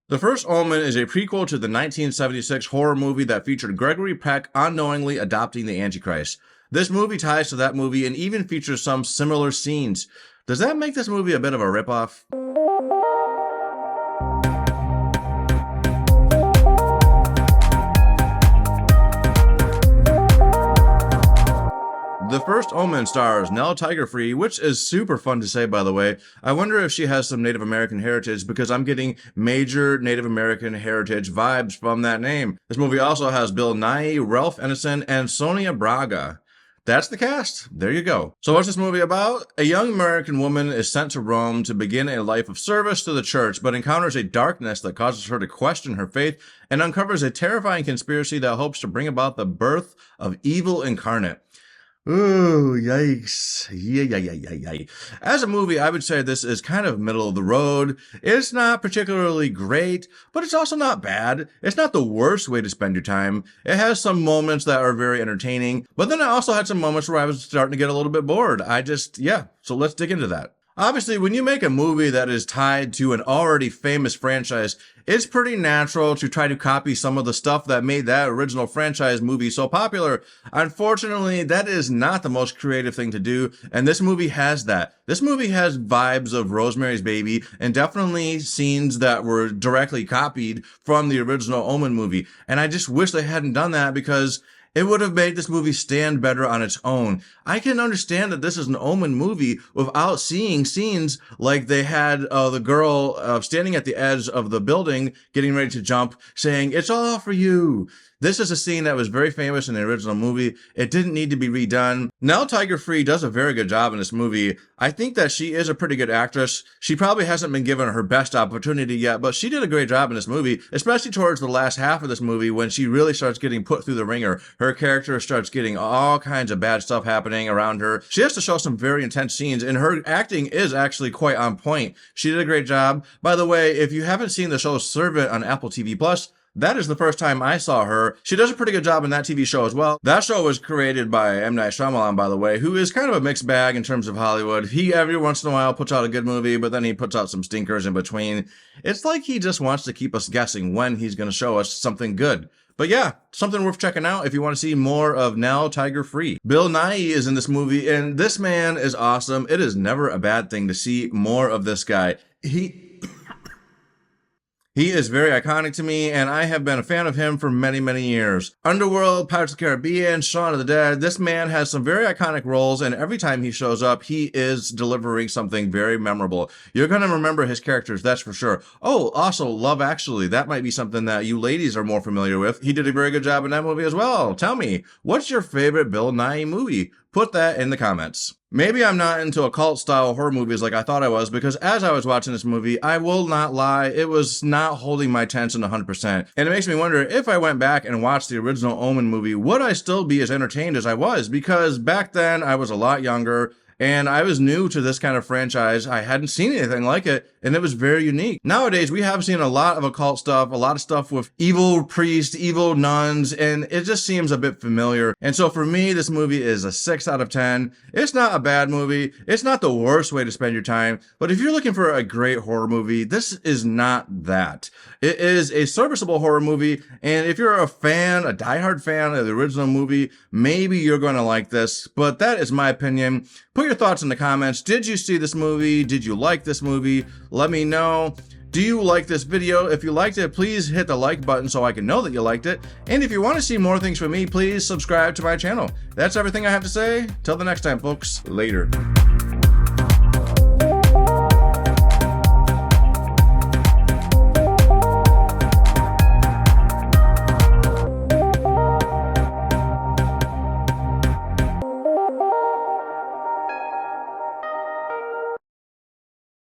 The First Omen is a prequel to the 1976 horror movie that featured Gregory Peck unknowingly adopting the Antichrist. This movie ties to that movie and even features some similar scenes. Does that make this movie a bit of a ripoff? The First Omen stars Nell, which is super fun to say, by the way. I wonder if she has some Native American heritage, because I'm getting major Native American heritage vibes from that name. This movie also has Bill Nighy, Ralph Ineson, and Sônia Braga. That's the cast. There you go. So what's this movie about? A young American woman is sent to Rome to begin a life of service to the church, but encounters a darkness that causes her to question her faith and uncovers a terrifying conspiracy that hopes to bring about the birth of evil incarnate. Ooh, yikes. Yeah. As a movie, I would say this is kind of middle of the road. It's not particularly great, but it's also not bad. It's not the worst way to spend your time. It has some moments that are very entertaining, but then I also had some moments where I was starting to get a little bit bored. So let's dig into that. Obviously, when you make a movie that is tied to an already famous franchise, it's pretty natural to try to copy some of the stuff that made that original franchise movie so popular. Unfortunately, that is not the most creative thing to do, and this movie has that. This movie has vibes of Rosemary's Baby, and definitely scenes that were directly copied from the original Omen movie. And I just wish they hadn't done that, because it would have made this movie stand better on its own. I can understand that this is an Omen movie without seeing scenes like they had the girl standing at the edge of the building getting ready to jump saying, "It's all for you." This is a scene that was very famous in the original movie. It didn't need to be redone. Nell does a very good job in this movie. I think that she is a pretty good actress. She probably hasn't been given her best opportunity yet, but she did a great job in this movie, especially towards the last half of this movie when she really starts getting put through the ringer. Her character starts getting all kinds of bad stuff happening around her. She has to show some very intense scenes, and her acting is actually quite on point. She did a great job. By the way, if you haven't seen the show Servant on Apple TV+, that is the first time I saw her. She does a pretty good job in that TV show as well. That show was created by M. Night Shyamalan, by the way, who is kind of a mixed bag in terms of Hollywood. He, every once in a while, puts out a good movie, but then he puts out some stinkers in between. It's like he just wants to keep us guessing when he's going to show us something good. But yeah, something worth checking out if you want to see more of Nell. Bill Nighy is in this movie, and this man is awesome. It is never a bad thing to see more of this guy. He is very iconic to me, and I have been a fan of him for many, many years. Underworld, Pirates of the Caribbean, Shaun of the Dead. This man has some very iconic roles, and every time he shows up, he is delivering something very memorable. You're going to remember his characters, that's for sure. Oh, also, Love Actually. That might be something that you ladies are more familiar with. He did a very good job in that movie as well. Tell me, what's your favorite Bill Nighy movie? Put that in the comments. Maybe I'm not into occult-style horror movies like I thought I was, because as I was watching this movie, I will not lie, it was not holding my attention 100%. And it makes me wonder, if I went back and watched the original Omen movie, would I still be as entertained as I was? Because back then, I was a lot younger, and I was new to this kind of franchise. I hadn't seen anything like it, and it was very unique. Nowadays, we have seen a lot of occult stuff, a lot of stuff with evil priests, evil nuns, and it just seems a bit familiar. And so for me, this movie is a 6 out of 10. It's not a bad movie. It's not the worst way to spend your time. But if you're looking for a great horror movie, this is not that. It is a serviceable horror movie, and if you're a fan, a diehard fan of the original movie, maybe you're going to like this. But that is my opinion. Put your thoughts in the comments. Did you see this movie? Did you like this movie? Let me know. Do you like this video? If you liked it, please hit the like button so I can know that you liked it. And if you want to see more things from me, please subscribe to my channel. That's everything I have to say. Till the next time, folks. Later.